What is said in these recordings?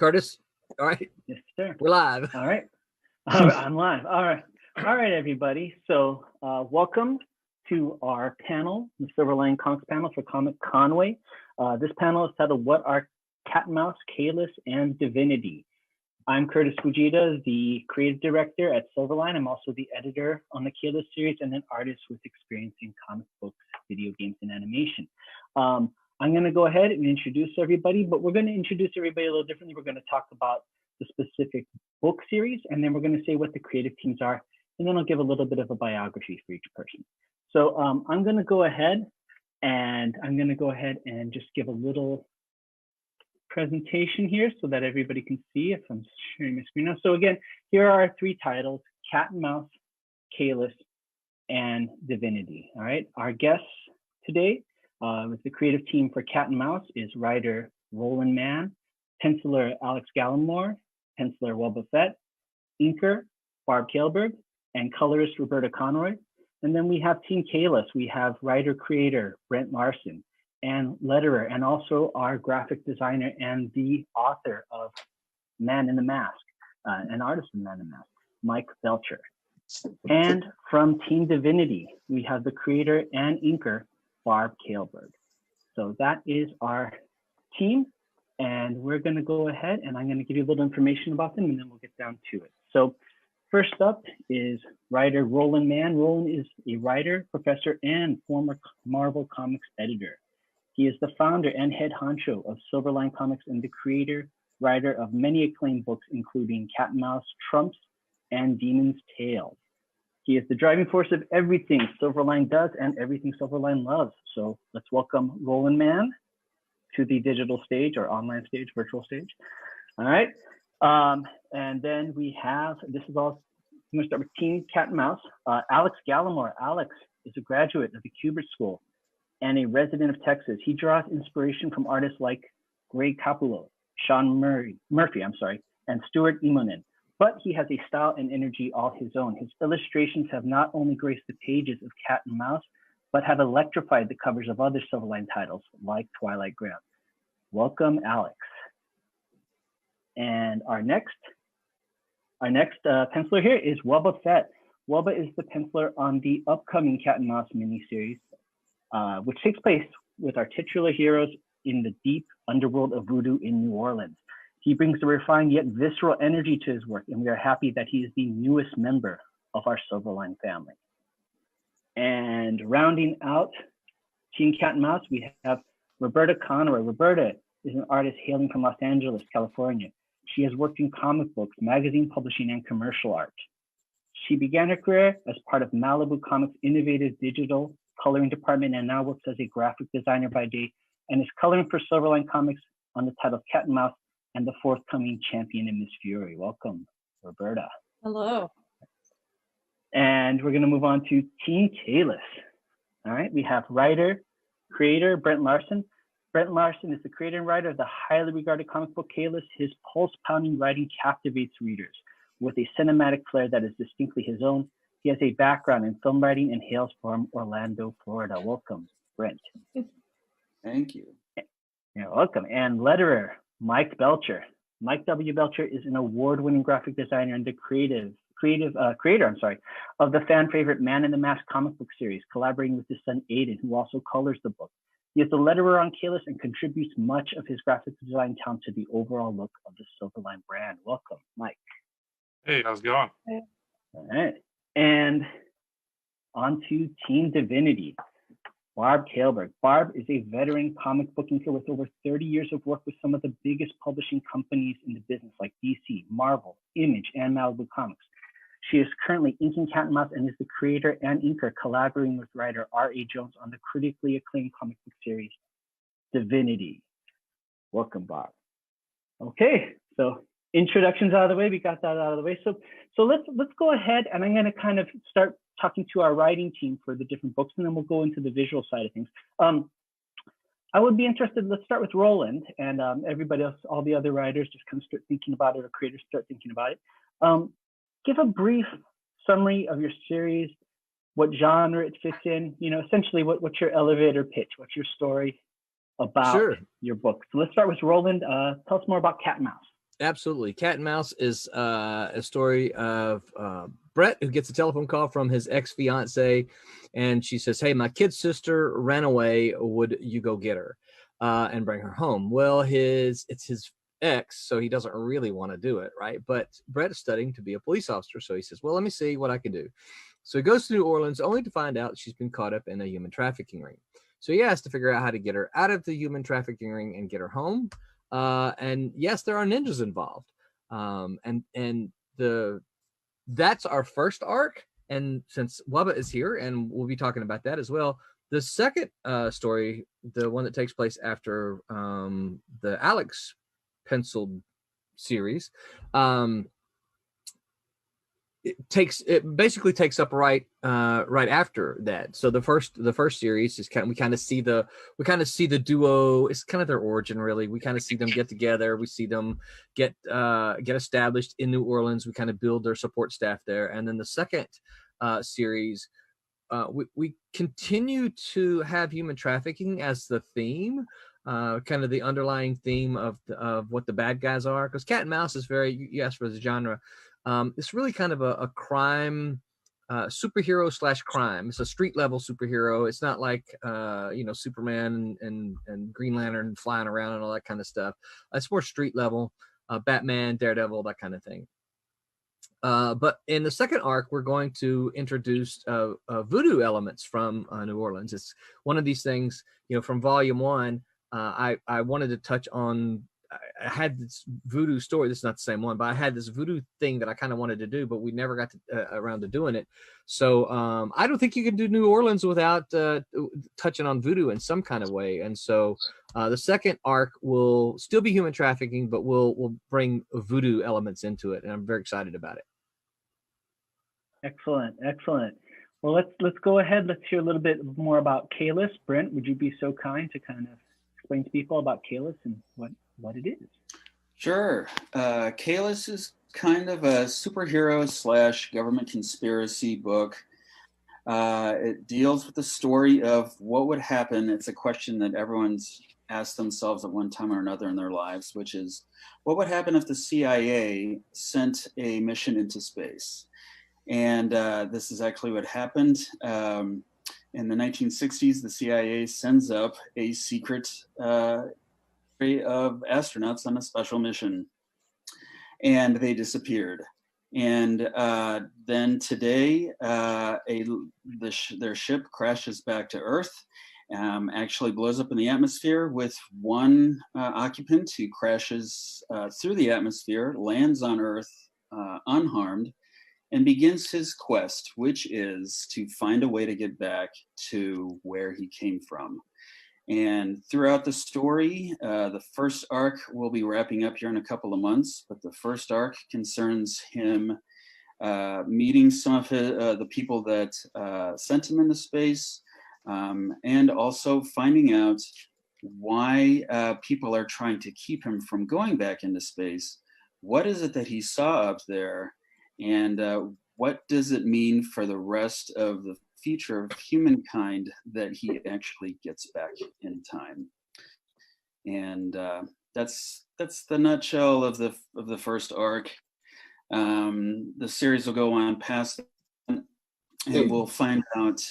Curtis. All right. Yes, sir. We're live. All right. I'm live. All right, everybody. So welcome to our panel, the Silverline Comics panel for Comic Conway. This panel is titled, What Are Cat and Mouse, Kayless, and Divinity? I'm Curtis Fujita, the creative director at Silverline. I'm also the editor on the Kayless series and an artist with experience in comic books, video games, and animation. I'm going to go ahead and introduce everybody, but we're going to introduce everybody a little differently. We're going to talk about the specific book series, and then we're going to say what the creative teams are, and then I'll give a little bit of a biography for each person. So I'm going to go ahead and just give a little presentation here so that everybody can see if I'm sharing my screen now. So again, here are our three titles: Cat and Mouse, Kayless, and Divinity. All right, our guests today with the creative team for Cat and Mouse is writer Roland Mann, penciler Alex Gallimore, penciler Webba Fett, inker Barb Kaylberg, and colorist Roberta Conroy. And then we have Team Kayless. We have writer-creator Brent Larson, and letterer, and also our graphic designer and the author of Man in the Mask, an artist of Man in the Mask, Mike Belcher. And from Team Divinity, we have the creator and inker, Barb Kaylberg. So that is our team, and we're going to go ahead and I'm going to give you a little information about them, and then we'll get down to it. So first up is writer Roland Mann. Roland is a writer, professor, and former Marvel Comics editor. He is the founder and head honcho of Silverline Comics and the creator, writer of many acclaimed books, including Cat and Mouse, Trumps, and Demon's Tales. He is the driving force of everything Silverline does and everything Silverline loves. So let's welcome Roland Mann to the digital stage or online stage, virtual stage. All right. And then we have, this is all, I'm going to start with Team Cat and Mouse. Alex Gallimore. Alex is a graduate of the Kubert School and a resident of Texas. He draws inspiration from artists like Greg Capullo, Sean Murphy, and Stuart Immonen. But he has a style and energy all his own. His illustrations have not only graced the pages of Cat and Mouse, but have electrified the covers of other Silverline titles like Twilight Ground. Welcome, Alex. And our next penciler here is Webba Fett. Webba is the penciler on the upcoming Cat and Mouse miniseries, which takes place with our titular heroes in the deep underworld of voodoo in New Orleans. He brings a refined yet visceral energy to his work, and we are happy that he is the newest member of our Silverline family. And rounding out Team Cat and Mouse, we have Roberta Conroy. Roberta is an artist hailing from Los Angeles, California. She has worked in comic books, magazine publishing, and commercial art. She began her career as part of Malibu Comics' innovative digital coloring department and now works as a graphic designer by day and is coloring for Silverline Comics on the title Cat and Mouse and the forthcoming Champion and Miss Fury. Welcome, Roberta. Hello. And we're going to move on to Team Kayless. All right, we have writer, creator Brent Larson. Brent Larson is the creator and writer of the highly regarded comic book Kayless. His pulse-pounding writing captivates readers with a cinematic flair that is distinctly his own. He has a background in film writing and hails from Orlando, Florida. Welcome, Brent. Thank you. You're welcome. And letterer, Mike Belcher. Mike W. Belcher is an award-winning graphic designer and the creator of the fan favorite Man in the Mask comic book series, collaborating with his son Aiden, who also colors the book. He is the letterer on Kayless and contributes much of his graphic design talent to the overall look of the Silverline brand. Welcome, Mike. Hey, how's it going? All right. And on to Team Divinity. Barb Kaylberg. Barb is a veteran comic book inker with over 30 years of work with some of the biggest publishing companies in the business like DC, Marvel, Image, and Malibu Comics. She is currently inking Cat and Mouse and is the creator and inker collaborating with writer R.A. Jones on the critically acclaimed comic book series, Divinity. Welcome, Barb. Okay, so introductions out of the way, we got that out of the way. So let's go ahead and I'm going to kind of start talking to our writing team for the different books, and then we'll go into the visual side of things. I would be interested, let's start with Roland, and everybody else, all the other writers just kind of start thinking about it, or creators start thinking about it. Give a brief summary of your series, what genre it fits in, essentially what's your elevator pitch, what's your story about your book. So let's start with Roland. Tell us more about Cat and Mouse. Absolutely. Cat and Mouse is a story of Brett, who gets a telephone call from his ex-fiance, and she says, "Hey, my kid sister ran away. Would you go get her and bring her home?" Well, it's his ex, so he doesn't really want to do it, right? But Brett is studying to be a police officer, so he says, "Well, let me see what I can do." So he goes to New Orleans, only to find out she's been caught up in a human trafficking ring. So he has to figure out how to get her out of the human trafficking ring and get her home. And yes, there are ninjas involved. And that's our first arc. And since Wubba is here, and we'll be talking about that as well, the second story, the one that takes place after the Alex penciled series, it basically takes up right after that. So the first series is we kind of see the duo. It's kind of their origin, really. We kind of see them get together. We see them get established in New Orleans. We kind of build their support staff there. And then the second series, we continue to have human trafficking as the theme, kind of the underlying theme of what the bad guys are. Because Cat and Mouse is you asked for the genre. It's really kind of a crime superhero / crime. It's a street level superhero. It's not like Superman and Green Lantern flying around and all that kind of stuff. It's more street level. Batman, Daredevil, that kind of thing. But in the second arc, we're going to introduce voodoo elements from New Orleans. It's one of these things, from volume 1. I wanted to touch on. I had this voodoo story. This is not the same one, but I had this voodoo thing that I kind of wanted to do, but we never got around to doing it. So I don't think you can do New Orleans without touching on voodoo in some kind of way. And so the second arc will still be human trafficking, but we'll bring voodoo elements into it, and I'm very excited about it. Excellent. Well, let's go ahead. Let's hear a little bit more about Kayless. Brent, would you be so kind to kind of explain to people about Kayless and what it is? Sure. Kayless is kind of a superhero / government conspiracy book. It deals with the story of what would happen. It's a question that everyone's asked themselves at one time or another in their lives, which is, what would happen if the CIA sent a mission into space? And this is actually what happened. In the 1960s, the CIA sends up a secret of astronauts on a special mission, and they disappeared. And then today, their ship crashes back to Earth, actually blows up in the atmosphere with one occupant who crashes through the atmosphere, lands on Earth unharmed, and begins his quest, which is to find a way to get back to where he came from. And throughout the story, the first arc will be wrapping up here in a couple of months, but the first arc concerns him meeting some of the people that sent him into space, and also finding out why people are trying to keep him from going back into space. What is it that he saw up there? And what does it mean for the rest of the future of humankind that he actually gets back in time? And that's the nutshell of the first arc. The series will go on past that, and we'll find out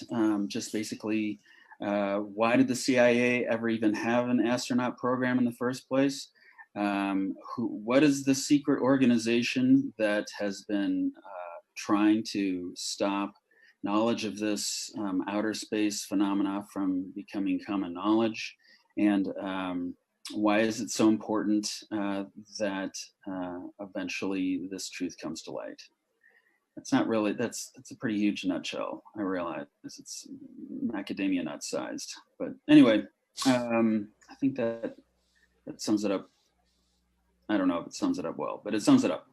just basically why did the CIA ever even have an astronaut program in the first place? What is the secret organization that has been trying to stop knowledge of this outer space phenomena from becoming common knowledge? And why is it so important that eventually this truth comes to light? That's not really, that's a pretty huge nutshell. I realize it's macadamia nut sized, but anyway, I think that sums it up. I don't know if it sums it up well, but it sums it up.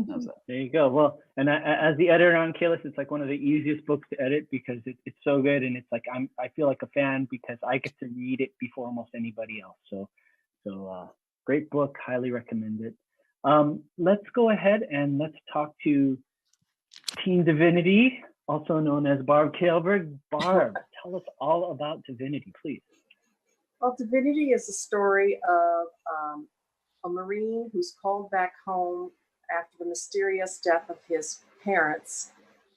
How's that? There you go. Well, and as the editor on Kayless, it's like one of the easiest books to edit because it's so good, and it's like I feel like a fan because I get to read it before almost anybody else. So great book, highly recommend it. Let's go ahead and let's talk to Teen Divinity, also known as Barb Kaelberg. Barb, tell us all about Divinity, please. Well, Divinity is a story of a Marine who's called back home after the mysterious death of his parents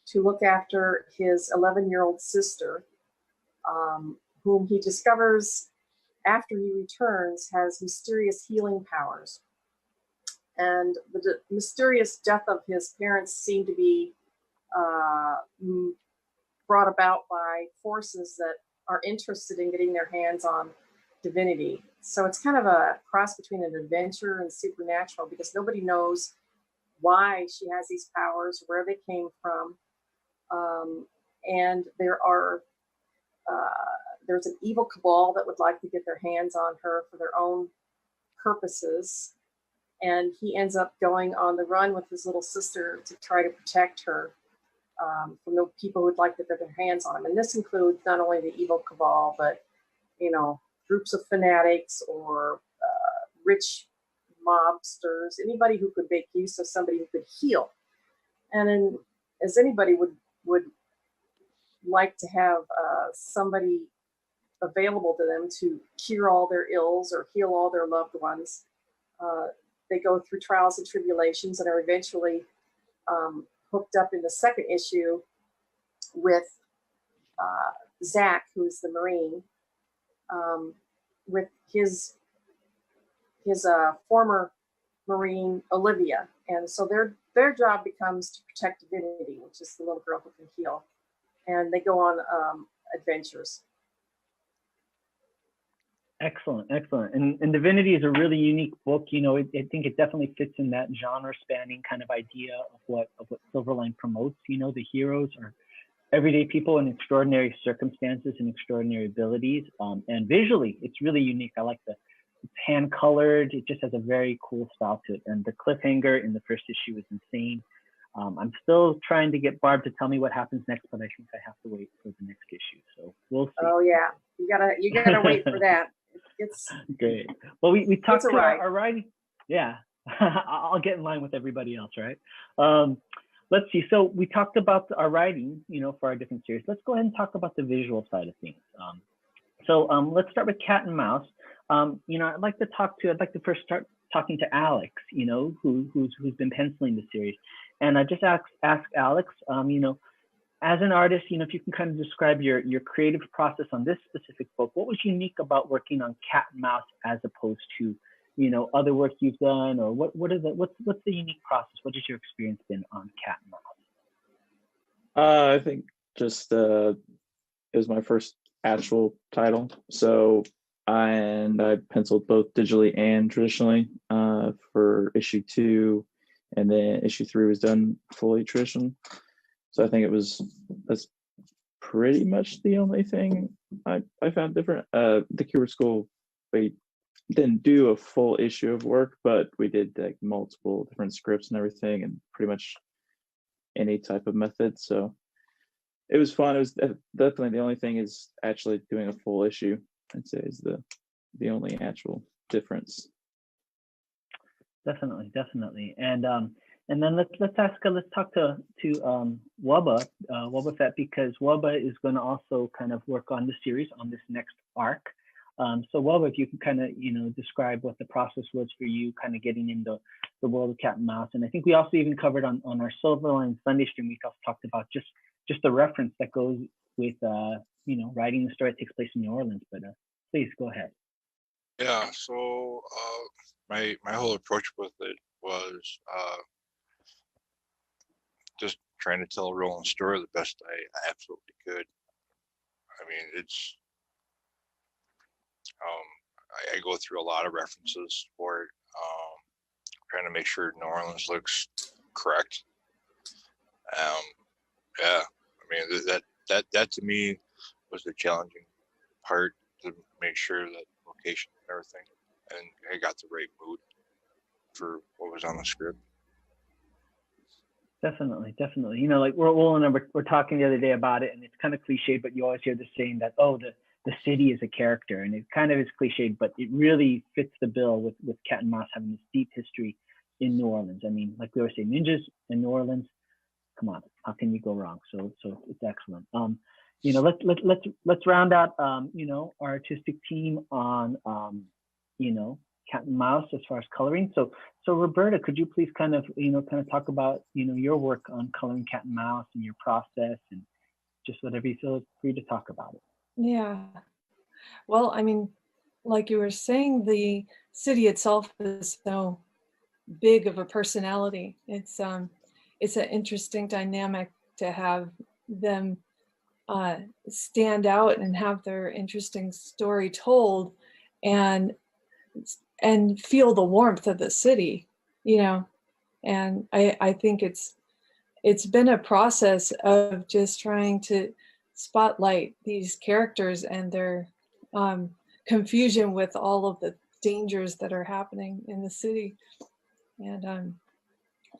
to look after his 11-year-old sister, whom he discovers after he returns has mysterious healing powers. And the mysterious death of his parents seemed to be brought about by forces that are interested in getting their hands on divinity. So it's kind of a cross between an adventure and supernatural, because nobody knows why she has these powers, where they came from. And there's an evil cabal that would like to get their hands on her for their own purposes. And he ends up going on the run with his little sister to try to protect her from the people who would like to get their hands on him. And this includes not only the evil cabal, but, groups of fanatics or rich mobsters, anybody who could make use of somebody who could heal. And then, as anybody would like to have somebody available to them to cure all their ills or heal all their loved ones, they go through trials and tribulations and are eventually hooked up in the second issue with Zach, who's the Marine, with his former Marine, Olivia. And so their job becomes to protect Divinity, which is the little girl who can heal. And they go on adventures. Excellent. And Divinity is a really unique book. I think it definitely fits in that genre-spanning kind of idea of what Silverline promotes. The heroes are everyday people in extraordinary circumstances and extraordinary abilities. And visually, it's really unique. I like it's hand-colored. It just has a very cool style to it. And the cliffhanger in the first issue is insane. I'm still trying to get Barb to tell me what happens next, but I think I have to wait for the next issue. So we'll see. Oh yeah, you gotta wait for that. It's great. Well, we talked to right. our writing. Yeah, I'll get in line with everybody else, right? Let's see. So we talked about our writing, for our different series. Let's go ahead and talk about the visual side of things. So let's start with Cat and Mouse. I'd like to first start talking to Alex, who's been penciling the series. And I just ask Alex, as an artist, if you can kind of describe your creative process on this specific book, what was unique about working on Cat and Mouse as opposed to, other work you've done, or what's the unique process? What has your experience been on Cat and Mouse? I think just it was my first actual title, so I penciled both digitally and traditionally for issue 2, and then issue 3 was done fully traditional. So I think that's pretty much the only thing I found different. The Keyword School, we didn't do a full issue of work, but we did like multiple different scripts and everything, and pretty much any type of method. So it was fun. It was definitely the only thing is actually doing a full issue, I'd say, is the only actual difference. Definitely. And then let's talk to Wubba Fett, because Wubba is going to also kind of work on the series on this next arc. So Wubba, if you can kind of describe what the process was for you, kind of getting into the world of Cat and Mouse. And I think we also even covered on our Silverline Sunday stream, we also talked about just the reference that goes with writing the story that takes place in New Orleans. But please go ahead. Yeah. So my whole approach with it was just trying to tell a rolling story the best I absolutely could. I mean, it's I go through a lot of references for it, trying to make sure New Orleans looks correct. Yeah, I mean that to me was the challenging part, to make sure that location and everything, and I got the right mood for what was on the script. Definitely. Like Will and I were talking the other day about it, and it's kind of cliched, but you always hear the saying that, the city is a character, and it kind of is cliched, but it really fits the bill with Cat and Mouse having this deep history in New Orleans. I mean, like we always say, ninjas in New Orleans. Come on, how can you go wrong? So it's excellent. Let's round out our artistic team on cat and mouse as far as coloring. So Roberta, could you please kind of talk about your work on coloring cat and mouse and your process and just whatever you feel free to talk about it. Yeah. Well, I mean, like you were saying, the city itself is so big of a personality. It's an interesting dynamic to have them stand out and have their interesting story told, and feel the warmth of the city, and I think it's been a process of just trying to spotlight these characters and their confusion with all of the dangers that are happening in the city. And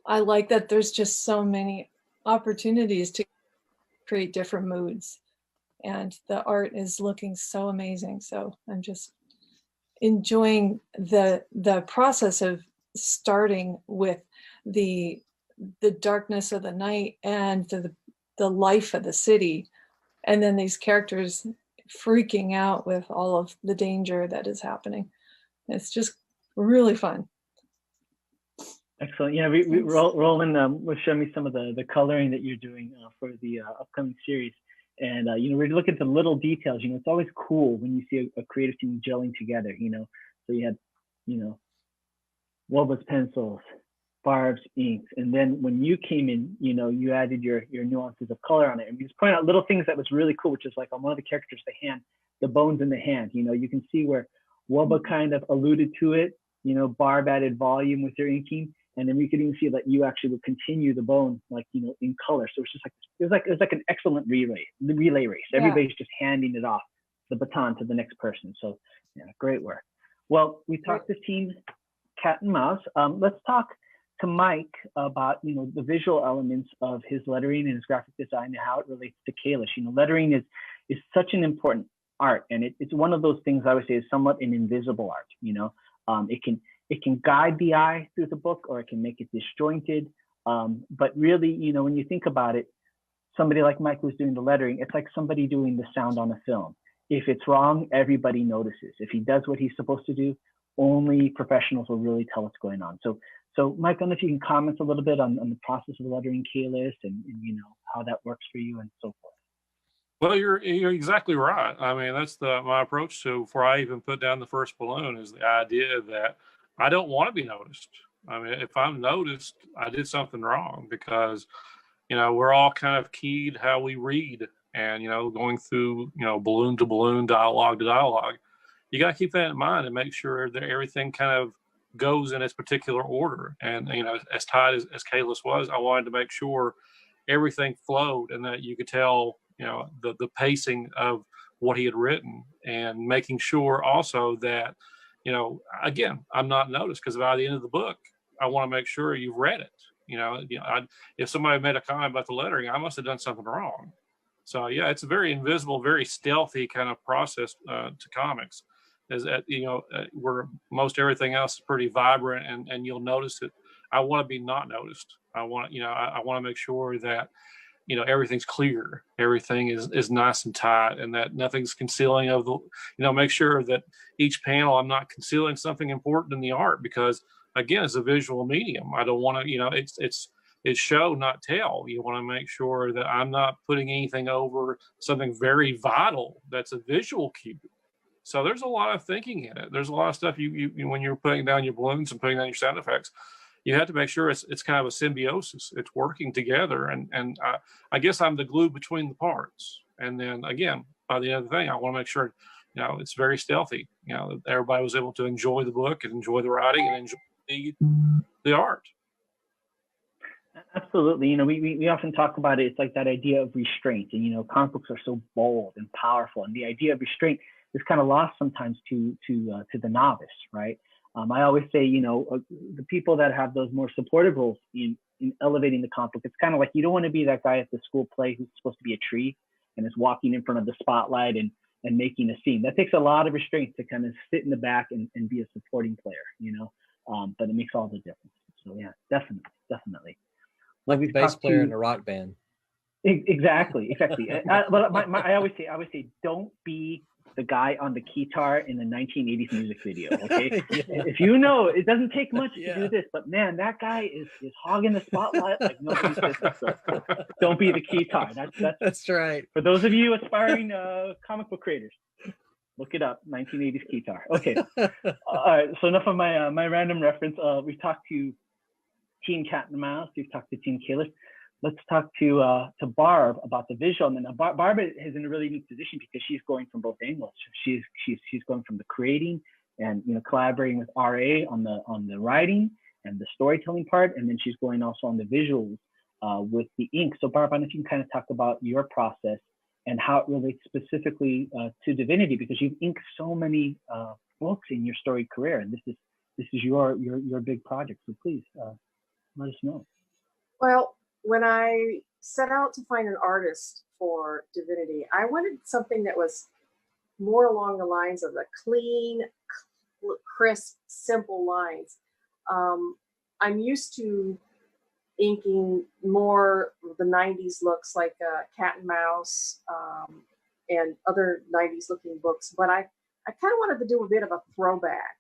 I like that there's just so many opportunities to create different moods, and the art is looking so amazing. So I'm just enjoying the process of starting with the darkness of the night and the life of the city, and then these characters freaking out with all of the danger that is happening. It's just really fun. Excellent. Yeah, Roland was showing me some of the coloring that you're doing for the upcoming series. And, we're looking at the little details. It's always cool when you see a creative team gelling together, So you had, Woba's pencils, Barb's inks. And then when you came in, you added your nuances of color on it. And you just point out little things that was really cool, which is like on one of the characters, the bones in the hand. You can see where Woba kind of alluded to it. Barb added volume with your inking. And then we could even see that you actually would continue the bone, in color. So it's just like, it was like an excellent relay race. Yeah. Everybody's just handing it off, the baton to the next person. So yeah, great work. Well, we talked to Team Cat and Mouse. Let's talk to Mike about, the visual elements of his lettering and his graphic design and how it relates to Kayless. Lettering is such an important art, and it's one of those things I would say is somewhat an invisible art. It can guide the eye through the book, or it can make it disjointed. But really, when you think about it, somebody like Mike who's doing the lettering, it's like somebody doing the sound on a film. If it's wrong, everybody notices. If he does what he's supposed to do, only professionals will really tell what's going on. So Mike, I don't know if you can comment a little bit on the process of lettering Kayless and how that works for you and so forth. Well, you're exactly right. I mean, that's my approach to before I even put down the first balloon is the idea that I don't want to be noticed. I mean, if I'm noticed, I did something wrong, because, we're all kind of keyed how we read and, going through, balloon to balloon, dialogue to dialogue. You got to keep that in mind and make sure that everything kind of goes in its particular order. And, as tight as Kayless was, I wanted to make sure everything flowed and that you could tell, the pacing of what he had written, and making sure also that, again, I'm not noticed, because by the end of the book, I want to make sure you've read it. If somebody made a comment about the lettering, I must have done something wrong. So yeah, it's a very invisible, very stealthy kind of process to comics. Is that where most everything else is pretty vibrant and you'll notice it. I want to be not noticed. I want to make sure that everything's clear, everything is nice and tight, and that nothing's concealing of the, make sure that each panel I'm not concealing something important in the art, because again, it's a visual medium. I don't want to, it's show, not tell. You want to make sure that I'm not putting anything over something very vital that's a visual cue. So there's a lot of thinking in it. There's a lot of stuff you when you're putting down your balloons and putting down your sound effects, you have to make sure it's kind of a symbiosis. It's working together. And I guess I'm the glue between the parts. And then again, by the end of the thing, I want to make sure, it's very stealthy. That everybody was able to enjoy the book and enjoy the writing and enjoy the art. Absolutely. We often talk about it. It's like that idea of restraint, and, comic books are so bold and powerful. And the idea of restraint is kind of lost sometimes to the novice, right? I always say, the people that have those more supportive roles in elevating the comic book, it's kind of like, you don't want to be that guy at the school play who's supposed to be a tree and is walking in front of the spotlight and making a scene. That takes a lot of restraint to kind of sit in the back and be a supporting player, but it makes all the difference. So yeah, definitely. Like a bass player in a rock band. Exactly. But I always say, don't be the guy on the guitar in the 1980s music video. Okay, Yeah. if you know, it doesn't take much Yeah. to do this, but man, that guy is hogging the spotlight like nobody's business. So don't be the guitar. That's right. For those of you aspiring comic book creators, look it up. 1980s guitar. Okay. All right. So enough of my random reference. We've talked to Team Cat and Mouse. We've talked to Team Kayless. Let's talk to Barb about the visual. And then Barb is in a really neat position because she's going from both angles. She's going from the creating and collaborating with RA on the writing and the storytelling part, and then she's going also on the visuals with the ink. So Barb, I don't know if you can kind of talk about your process and how it relates specifically to Divinity, because you've inked so many books in your storied career, and this is your big project. So please let us know. Well, when I set out to find an artist for Divinity, I wanted something that was more along the lines of the clean, crisp, simple lines. I'm used to inking more the 90s looks like Cat and Mouse and other 90s looking books, but I kind of wanted to do a bit of a throwback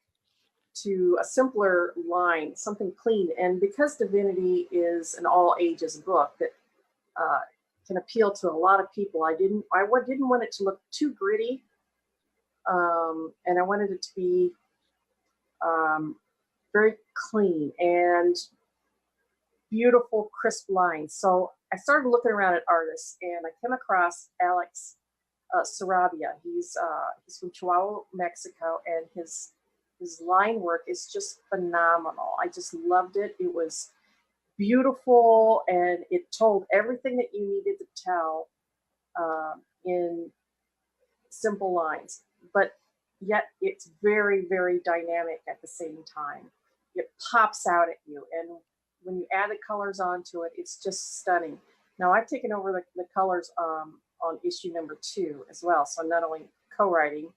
to a simpler line, something clean. And because Divinity is an all ages book that can appeal to a lot of people, I didn't want it to look too gritty, and I wanted it to be very clean and beautiful, crisp lines. So I started looking around at artists, and I came across Alex Sarabia. He's from Chihuahua, Mexico, and his line work is just phenomenal. I just loved it. It was beautiful, and it told everything that you needed to tell in simple lines, but yet it's very, very dynamic at the same time. It pops out at you, and when you add the colors onto it, it's just stunning. Now I've taken over the colors on issue number 2 as well, so I'm not only co-writing,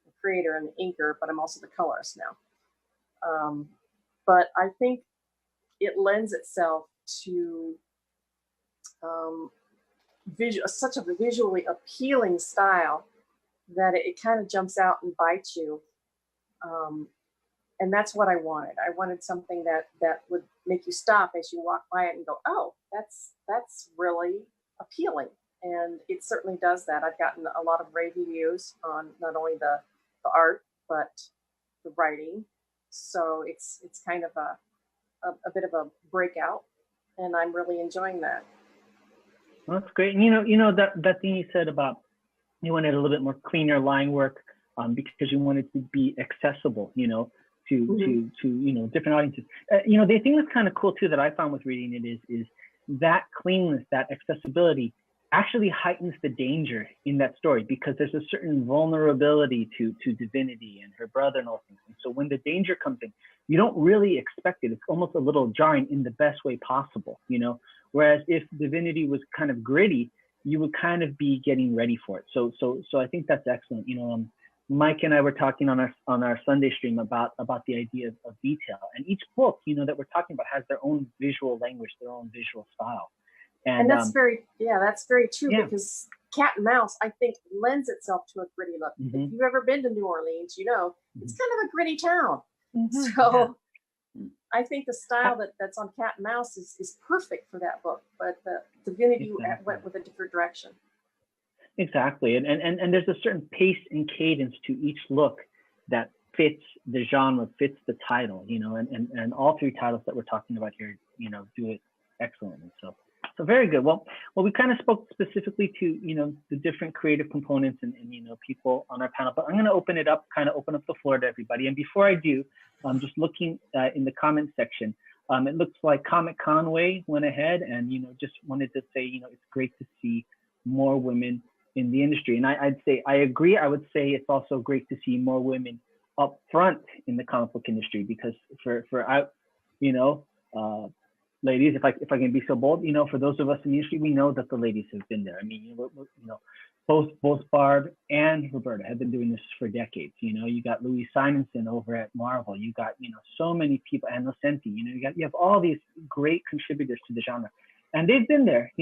the creator and the inker, but I'm also the colorist now. But I think it lends itself to such a visually appealing style that it kind of jumps out and bites you. And that's what I wanted. I wanted something that would make you stop as you walk by it and go, oh, that's really appealing. And it certainly does that. I've gotten a lot of rave reviews on not only the art, but the writing. So it's kind of a bit of a breakout, and I'm really enjoying that. Well, that's great. And you know that thing you said about you wanted a little bit more cleaner line work because you wanted to be accessible, to different audiences. The thing that's kind of cool too that I found with reading it is that cleanness, that accessibility actually heightens the danger in that story, because there's a certain vulnerability to Divinity and her brother and all things. And so when the danger comes in, you don't really expect it. It's almost a little jarring in the best way possible, Whereas if Divinity was kind of gritty, you would kind of be getting ready for it. So I think that's excellent. Mike and I were talking on our Sunday stream about the idea of detail, and each book, that we're talking about has their own visual language, their own visual style. And that's very true, because Cat and Mouse, I think, lends itself to a gritty look. Mm-hmm. If you've ever been to New Orleans, it's kind of a gritty town. Mm-hmm. So I think the style that's on Cat and Mouse is perfect for that book, but the Divinity went with a different direction. Exactly, and there's a certain pace and cadence to each look that fits the genre, fits the title, and all 3 titles that we're talking about here, do it excellently. So very good. Well, we kind of spoke specifically to, the different creative components and people on our panel, but I'm going to open up the floor to everybody. And before I do, I'm just looking in the comment section. It looks like Comic Conway went ahead and, just wanted to say, it's great to see more women in the industry. And I'd say, I agree. I would say it's also great to see more women up front in the comic book industry, because ladies, if I can be so bold, for those of us in the industry, we know that the ladies have been there. I mean, both Barb and Roberta have been doing this for decades. You got Louise Simonson over at Marvel. You got, so many people, and Lucenti, you have all these great contributors to the genre, and they've been there,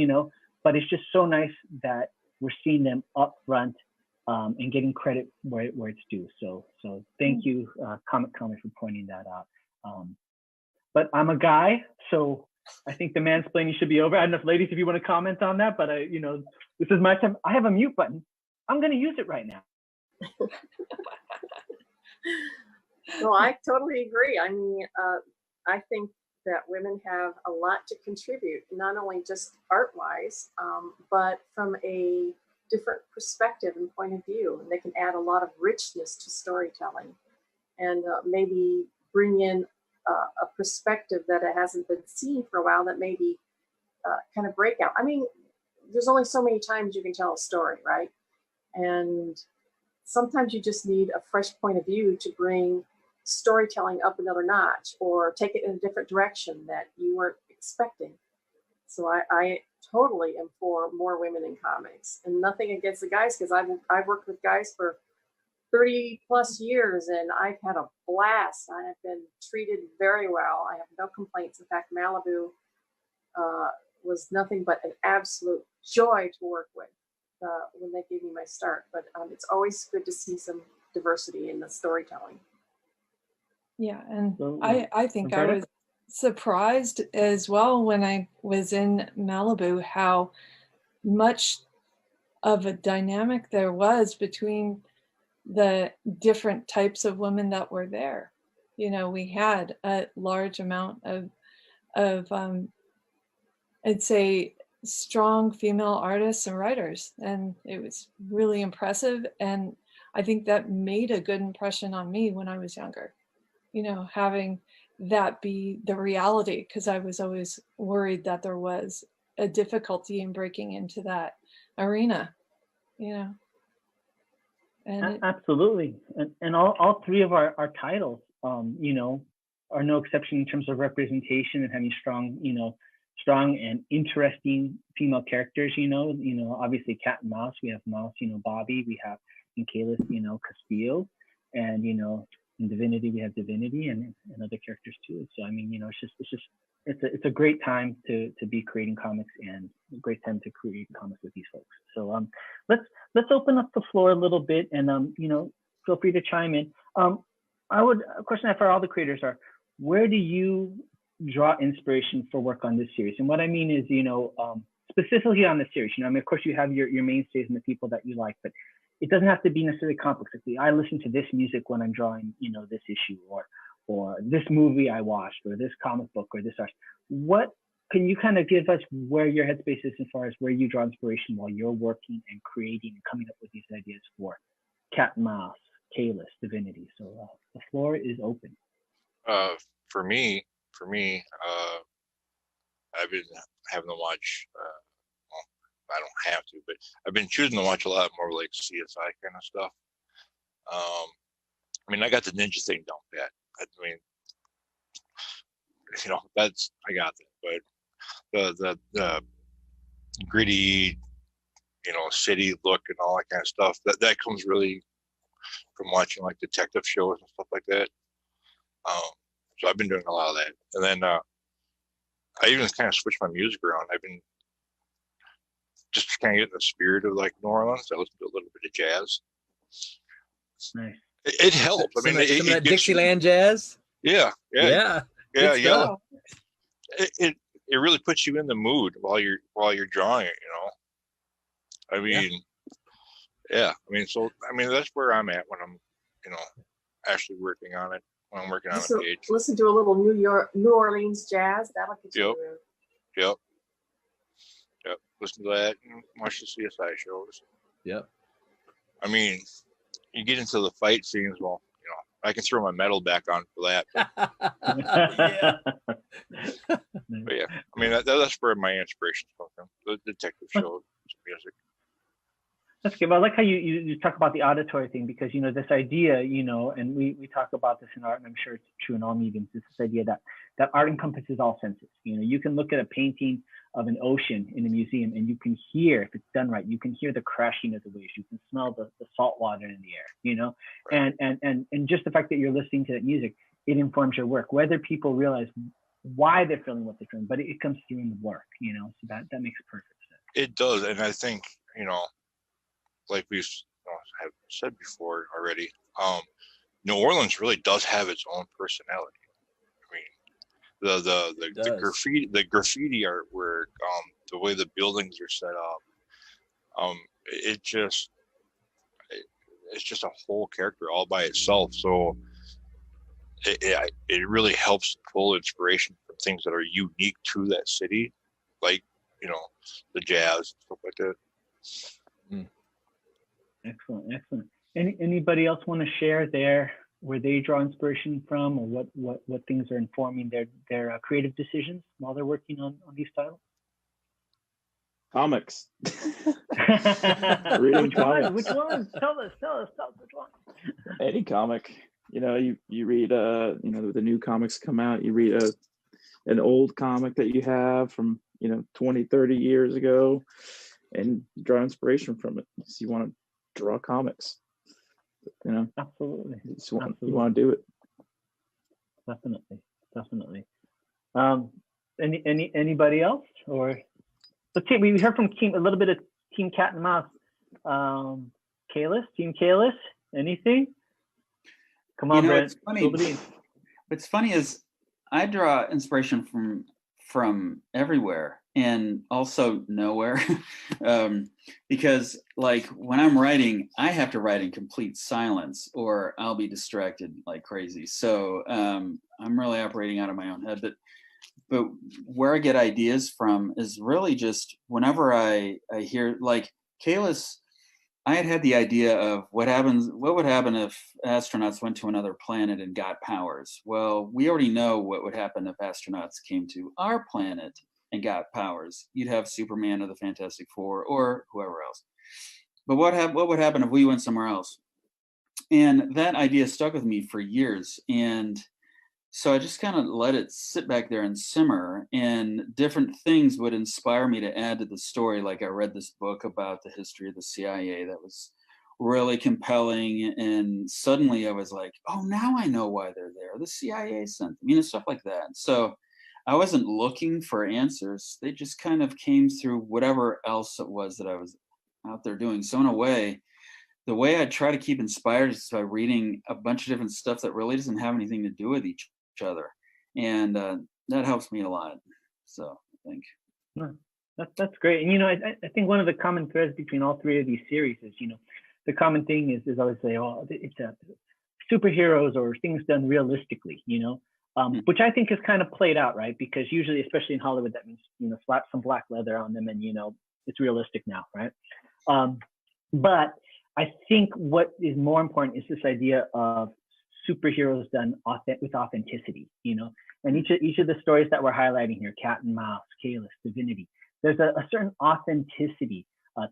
but it's just so nice that we're seeing them up front and getting credit where it's due. So thank you, Comic Conway, for pointing that out. But I'm a guy, so I think the mansplaining should be over. I don't know if ladies, if you want to comment on that, but this is my time. I have a mute button. I'm going to use it right now. No, I totally agree. I mean, I think that women have a lot to contribute, not only just art-wise, but from a different perspective and point of view. And they can add a lot of richness to storytelling, and maybe bring in a perspective that it hasn't been seen for a while, that maybe kind of break out. I mean, there's only so many times you can tell a story, right? And sometimes you just need a fresh point of view to bring storytelling up another notch, or take it in a different direction that you weren't expecting. So I totally am for more women in comics, and nothing against the guys, because I've worked with guys for 30 plus years, and I've had a blast. I have been treated very well. I have no complaints. In fact, Malibu was nothing but an absolute joy to work with when they gave me my start. But it's always good to see some diversity in the storytelling. Yeah, and I think I was surprised as well when I was in Malibu how much of a dynamic there was between the different types of women that were there. We had a large amount of I'd say strong female artists and writers, and it was really impressive. And I think that made a good impression on me when I was younger. Having that be the reality, because I was always worried that there was a difficulty in breaking into that arena, And absolutely, and all three of our titles, are no exception in terms of representation and having strong and interesting female characters. Obviously Cat and Mouse. We have Mouse, Bobby. We have in Kayless, Castillo, and in Divinity we have Divinity and other characters too. So I mean, it's a great time to be creating comics, and a great time to create comics with these folks. So let's open up the floor a little bit, and feel free to chime in. A question I have for all the creators are, where do you draw inspiration for work on this series? And what I mean is, specifically on the series, of course you have your mainstays and the people that you like, but it doesn't have to be necessarily complex. Like, I listen to this music when I'm drawing, this issue, or this movie I watched, or this comic book, or this art. What can you kind of give us where your headspace is as far as where you draw inspiration while you're working and creating and coming up with these ideas for Cat and Mouse, Kayless, Divinity? So the floor is open. For me, I've been having to watch. I don't have to, but I've been choosing to watch a lot more like CSI kind of stuff. I mean, I got the ninja thing down pat. I mean, I got that. But the gritty, city look and all that kind of stuff, that comes really from watching like detective shows and stuff like that. So I've been doing a lot of that, and then I even kind of switched my music around. I've been just kind of getting the spirit of like New Orleans. I listen to a little bit of jazz. Nice. It helps. I mean, some of that Dixieland jazz. Yeah. Stuff. It really puts you in the mood while you're drawing it. I mean, yeah. I mean, that's where I'm at when I'm, actually working on it. When I'm working on a page. Listen to a little New Orleans jazz. That'll get you moved. Yep. Listen to that and watch the CSI shows. Yep. I mean, you get into the fight scenes. Well, I can throw my metal back on for that. But yeah, I mean that's where my inspirations come from. The detective shows, music. That's good. Well, I like how you talk about the auditory thing, because this idea, and we talk about this in art, and I'm sure it's true in all mediums. It's this idea that art encompasses all senses. You can look at a painting of an ocean in a museum, and you can hear, if it's done right, you can hear the crashing of the waves. You can smell the salt water in the air. Right. And just the fact that you're listening to that music, it informs your work, whether people realize why they're feeling what they're feeling, but it comes through in the work. So that makes perfect sense. It does, and I think like have said before already, New Orleans really does have its own personality. I mean, the graffiti artwork, the way the buildings are set up, it's just a whole character all by itself. So it really helps pull inspiration from things that are unique to that city, like, the jazz, stuff like that. Excellent. Anybody else want to share where they draw inspiration from, or what things are informing their creative decisions while they're working on these titles? Comics. Reading comics. Which one? Tell us which one. Any comic. You read the new comics come out, you read an old comic that you have from 20, 30 years ago, and draw inspiration from it. So you want to draw comics. Absolutely. You want to do it. Definitely. Anybody else? Or let's see, we heard from a little bit of Team Cat and Mouse. Team Kayless, anything? Come on, Brent. What's funny is I draw inspiration from everywhere and also nowhere, because like when I'm writing, I have to write in complete silence or I'll be distracted like crazy. So I'm really operating out of my own head. But where I get ideas from is really just whenever I hear, like, Kayless, I had the idea of what would happen if astronauts went to another planet and got powers. Well, we already know what would happen if astronauts came to our planet and got powers. You'd have Superman or the Fantastic Four or whoever else. But what would happen if we went somewhere else? And that idea stuck with me for years. And so I just kind of let it sit back there and simmer, and different things would inspire me to add to the story. Like I read this book about the history of the CIA that was really compelling, and suddenly I was like, oh, now I know why they're there. The CIA sent them, stuff like that. So I wasn't looking for answers. They just kind of came through whatever else it was that I was out there doing. So in a way, the way I try to keep inspired is by reading a bunch of different stuff that really doesn't have anything to do with each other, and that helps me a lot. So I think that's great. And I think one of the common threads between all three of these series is the common thing is always say, oh, it's superheroes or things done realistically, which I think is kind of played out, right? Because usually, especially in Hollywood, that means slap some black leather on them and it's realistic now, right? But I think what is more important is this idea of superheroes done with authenticity, and each of the stories that we're highlighting here, Cat and Mouse, Kayless, Divinity, there's a certain authenticity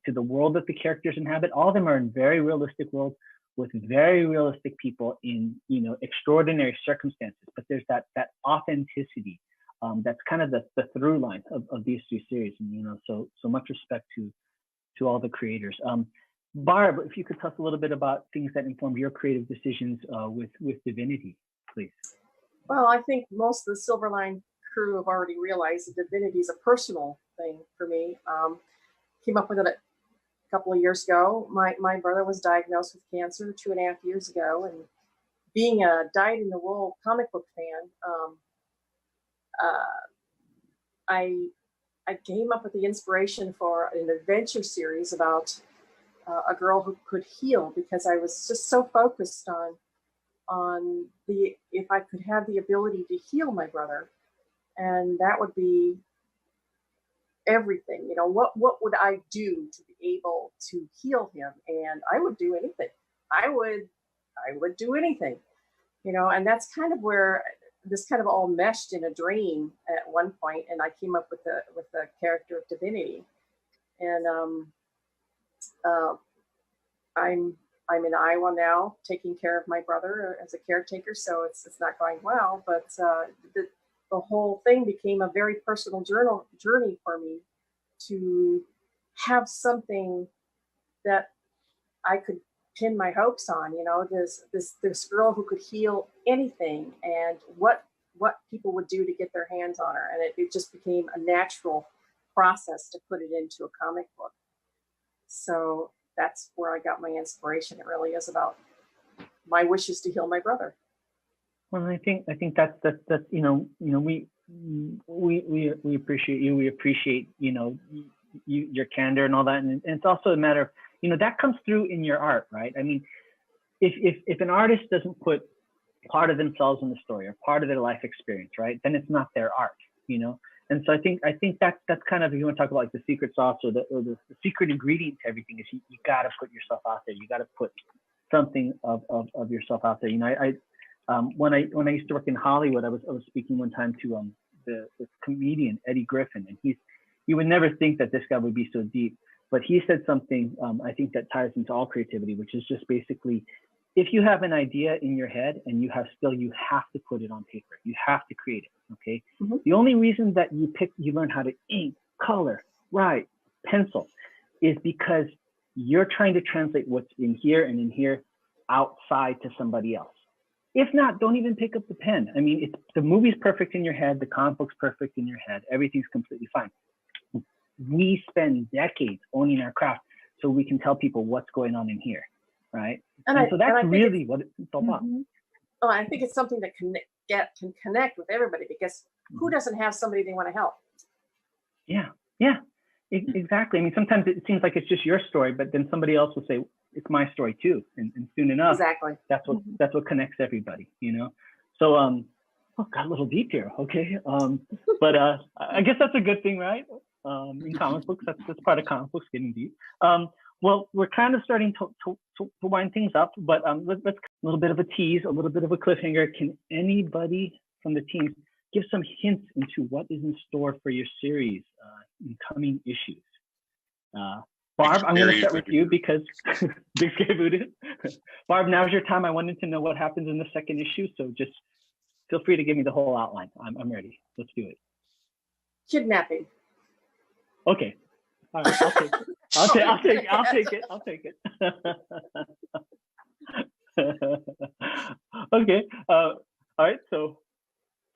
to the world that the characters inhabit. All of them are in very realistic worlds with very realistic people in extraordinary circumstances, but there's that authenticity that's kind of the through line of these two series. And so much respect to all the creators. Barb, if you could tell us a little bit about things that informed your creative decisions with Divinity, please. Well, I think most of the Silverline crew have already realized that Divinity is a personal thing for me. Came up with it a couple of years ago. My brother was diagnosed with cancer 2.5 years ago, and being a dyed-in-the-wool comic book fan, I came up with the inspiration for an adventure series about a girl who could heal, because I was just so focused on if I could have the ability to heal my brother, and that would be everything. What would I do to be able to heal him? And I would do anything. I would do anything, and that's kind of where this kind of all meshed in a dream at one point, and I came up with the character of Divinity. And I'm in Iowa now, taking care of my brother as a caretaker, so it's not going well. But the whole thing became a very personal journey for me to have something that I could pin my hopes on. This girl who could heal anything, and what people would do to get their hands on her, and it just became a natural process to put it into a comic book. So that's where I got my inspiration. It really is about my wishes to heal my brother. Well, I think that's we appreciate you. We appreciate your candor and all that, and it's also a matter of that comes through in your art, right? I mean, if an artist doesn't put part of themselves in the story or part of their life experience, right, then it's not their art, And so I think that's kind of, if you want to talk about like the secret sauce or the secret ingredient to everything is you got to put yourself out there. You got to put something of yourself out there. When I used to work in Hollywood, I was speaking one time to the comedian Eddie Griffin, and you would never think that this guy would be so deep, but he said something I think that ties into all creativity, which is just basically, if you have an idea in your head and you have to put it on paper. You have to create it. Okay. Mm-hmm. The only reason that you learn how to ink, color, write, pencil is because you're trying to translate what's in here and in here outside to somebody else. If not, don't even pick up the pen. I mean, the movie's perfect in your head, the comic book's perfect in your head, everything's completely fine. We spend decades owning our craft so we can tell people what's going on in here, right? And so that's really what it's all about. Mm-hmm. Oh, I think it's something that can connect with everybody, because who doesn't have somebody they want to help? Yeah, exactly. I mean, sometimes it seems like it's just your story, but then somebody else will say, it's my story too. And soon enough, exactly. That's what connects everybody, So, got a little deep here. Okay. But I guess that's a good thing, right? In comic books, that's part of comic books, getting deep. Well, we're kind of starting to wind things up, but let's a little bit of a tease, a little bit of a cliffhanger. Can anybody from the team give some hints into what is in store for your series in coming issues? Barb, I'm going to start with you because Big Scary Voodoo. Barb, now's your time. I wanted to know what happens in the second issue, so just feel free to give me the whole outline. I'm ready. Let's do it. Kidnapping. Okay. All right, I'll take it. Okay. All right. So,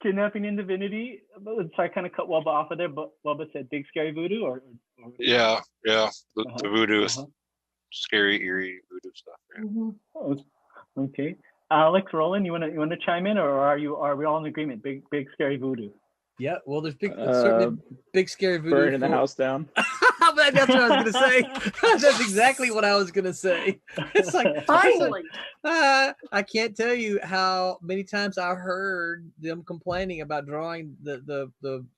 kidnapping in Divinity. So I kind of cut Wubba off of there, but Wubba said Big Scary Voodoo, or yeah. The voodoo, scary, eerie voodoo stuff. Yeah. Mm-hmm. Oh, okay. Alex, Roland, you want to chime in, or are we all in agreement? Big Scary Voodoo. Yeah, well, there's certainly big scary voodoo. Burning the house down. That's what I was gonna say. That's exactly what I was gonna say. It's like, finally. I can't tell you how many times I heard them complaining about drawing the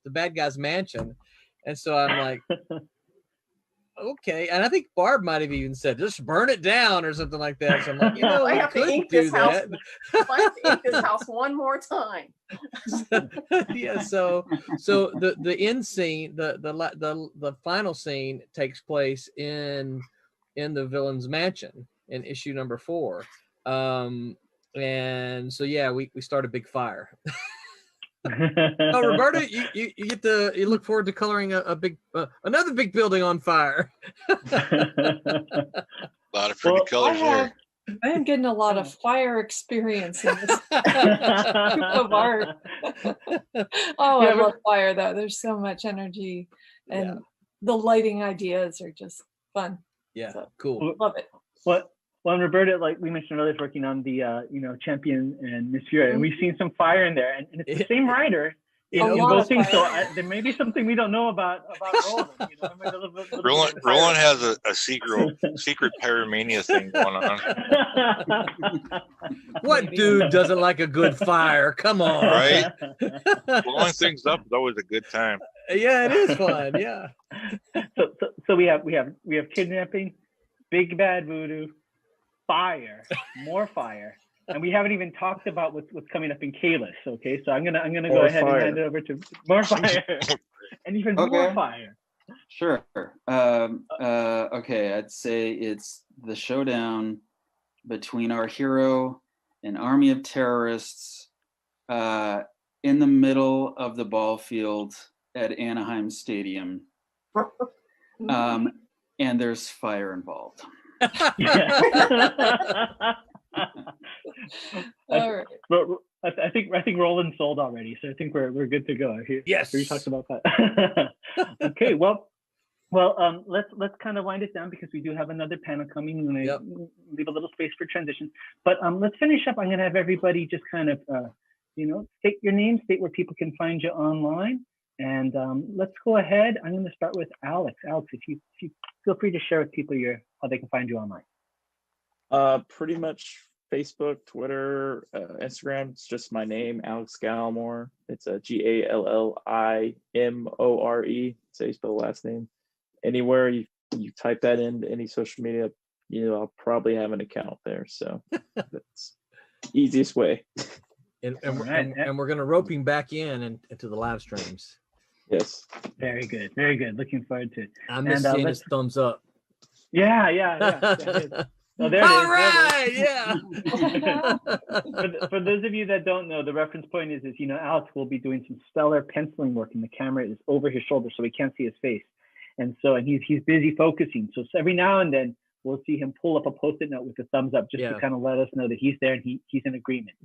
bad guy's mansion, and so I'm like, okay. And I think Barb might have even said, just burn it down or something like that. So I'm like, I have to ink this house. I have to ink this house one more time. Yeah. So the end scene, the final scene takes place in the villain's mansion in issue number 4. And so yeah, we start a big fire. Oh, Roberta, you look forward to coloring another big building on fire. A lot of pretty colors there. I am getting a lot of fire experience in this of art. I love fire though. There's so much energy, and the lighting ideas are just fun. Yeah, so, cool. Love it. Well, and Roberta, like we mentioned earlier, is working on the Champion and Miss Fury, and we've seen some fire in there, and it's the same writer in both things. So there may be something we don't know about Roland. Roland has a secret pyromania thing going on. What dude doesn't like a good fire? Come on, right? Blowing things up is always a good time. Yeah, it is fun. Yeah. So we have kidnapping, big bad voodoo, fire, more fire, and we haven't even talked about what's coming up in Kayless. Okay, so I'm gonna go ahead and hand it over to more fire and even more fire. Sure. Okay, I'd say it's the showdown between our hero, an army of terrorists, in the middle of the ball field at Anaheim Stadium, and there's fire involved. All right. I think Roland's sold already, so I think we're good to go. Yes, we talked about that. Okay, well, Well, let's kind of wind it down because we do have another panel coming. We're Yep. gonna leave a little space for transition. But let's finish up. I'm gonna have everybody just kind of state your name, state where people can find you online, and let's go ahead. I'm gonna start with Alex. Alex, if you feel free to share with people how they can find you online. Pretty much Facebook, Twitter, Instagram. It's just my name, Alex Gallimore. It's a Gallimore. That's how you spell the last name. Anywhere you type that into any social media, I'll probably have an account there. So that's the easiest way. And we're going to rope him back into the live streams. Yes. Very good. Very good. Looking forward to it. I miss seeing his thumbs up. Yeah. Oh, there All it is. right, yeah. For those of you that don't know, the reference point is Alex will be doing some stellar penciling work, and the camera is over his shoulder, so we can't see his face. And he's busy focusing. So every now and then we'll see him pull up a Post-it note with a thumbs up, just to kind of let us know that he's there and he's in agreement.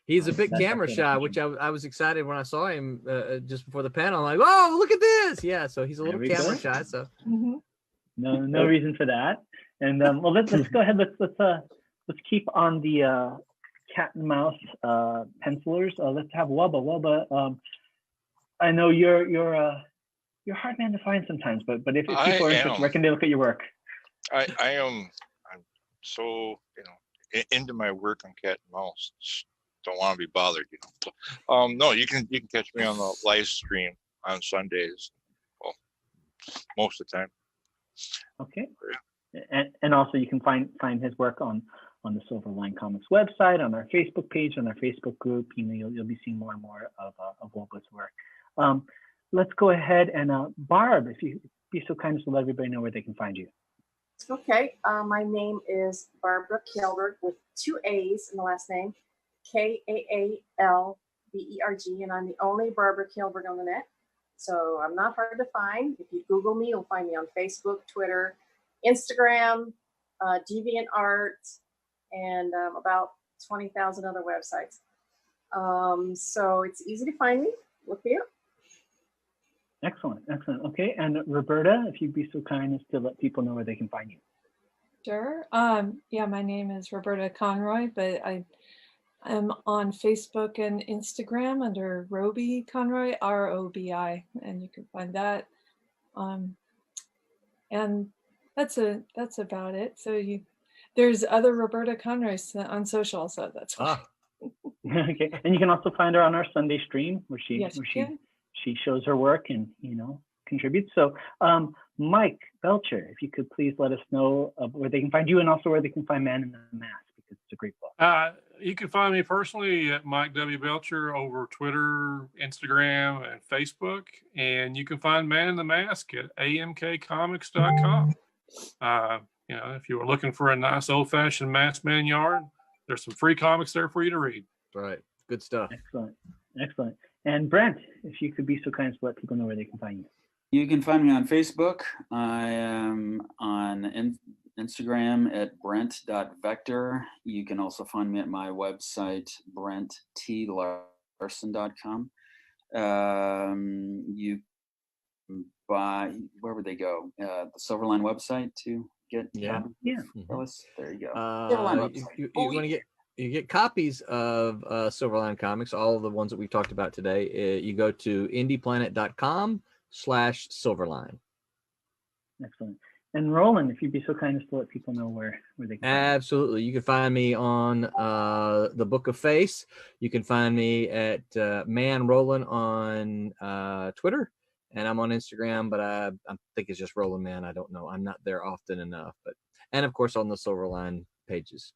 He's a bit camera shy, which I was excited when I saw him just before the panel. I'm like, oh, look at this! Yeah, so he's a little camera shy. So no reason for that. And well, let's go ahead. Let's keep on the cat and mouse pencilers. Let's have Wubba. Wubba, I know you're a hard man to find sometimes, but if people are interested, where can they look at your work? I'm so into my work on cat and mouse. Don't want to be bothered, No, you can catch me on the live stream on Sundays. Well, most of the time. Okay. And also you can find his work on the Silverline Comics website, on our Facebook page, on our Facebook group. You'll be seeing more and more of Wubba's work. Let's go ahead and Barb, if you be so kind as to let everybody know where they can find you. Okay, my name is Barbara Kaylberg with 2 A's in the last name, Kaalberg, and I'm the only Barbara Kaylberg on the net. So I'm not hard to find. If you Google me, you'll find me on Facebook, Twitter, Instagram, DeviantArt, and about 20,000 other websites. So it's easy to find me. Look me up. Excellent. Okay, and Roberta, if you'd be so kind as to let people know where they can find you. Sure. Yeah, my name is Roberta Conroy, but I'm on Facebook and Instagram under Roby Conroy, ROBI, and you can find that. And that's about it. So there's other Roberta Conroys on social, so that's why. Okay, and you can also find her on our Sunday stream where she shows her work and contributes. So Mike Belcher, if you could please let us know where they can find you and also where they can find Man in the Mask, because it's a great book. You can find me personally at Mike W. Belcher over Twitter, Instagram, and Facebook. And you can find Man in the Mask at amkcomics.com. If you were looking for a nice old-fashioned masked man yard, there's some free comics there for you to read. Right. Good stuff. Excellent. And Brent, if you could be so kind as to let people know where they can find you. You can find me on Facebook. I am on Instagram at brent.vector. You can also find me at my website, brenttlarson.com. You buy, where would they go? The Silverline website to get copies? Yeah. There you go. You get copies of Silverline Comics, all of the ones that we've talked about today. You go to indieplanet.com/Silverline. Excellent. And Roland, if you'd be so kind as to let people know where they can. Absolutely. You can find me on the Book of Face. You can find me at Man Roland on Twitter, and I'm on Instagram, but I think it's just Roland Man. I don't know. I'm not there often enough, and of course on the Silverline pages.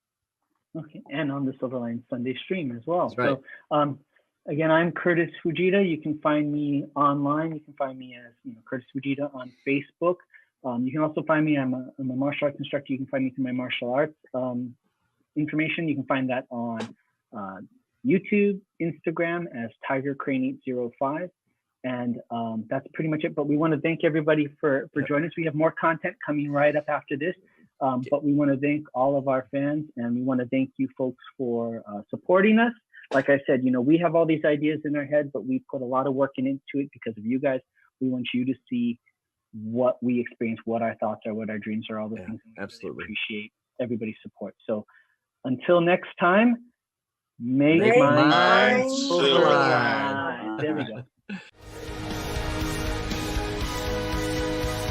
Okay, and on the Silverline Sunday stream as well. That's right. So again, I'm Curtis Fujita. You can find me online. You can find me as Curtis Fujita on Facebook. You can also find me. I'm a martial arts instructor. You can find me through my martial arts information. You can find that on YouTube, Instagram as Tiger Crane 805, and that's pretty much it. But we want to thank everybody for joining us. We have more content coming right up after this. But we want to thank all of our fans, and we want to thank you folks for supporting us. Like I said, we have all these ideas in our head, but we put a lot of work into it because of you guys. We want you to see what we experience, what our thoughts are, what our dreams are, all the things. And we absolutely. really appreciate everybody's support. So until next time, make Make mine mine silver Silverline. line. There we go.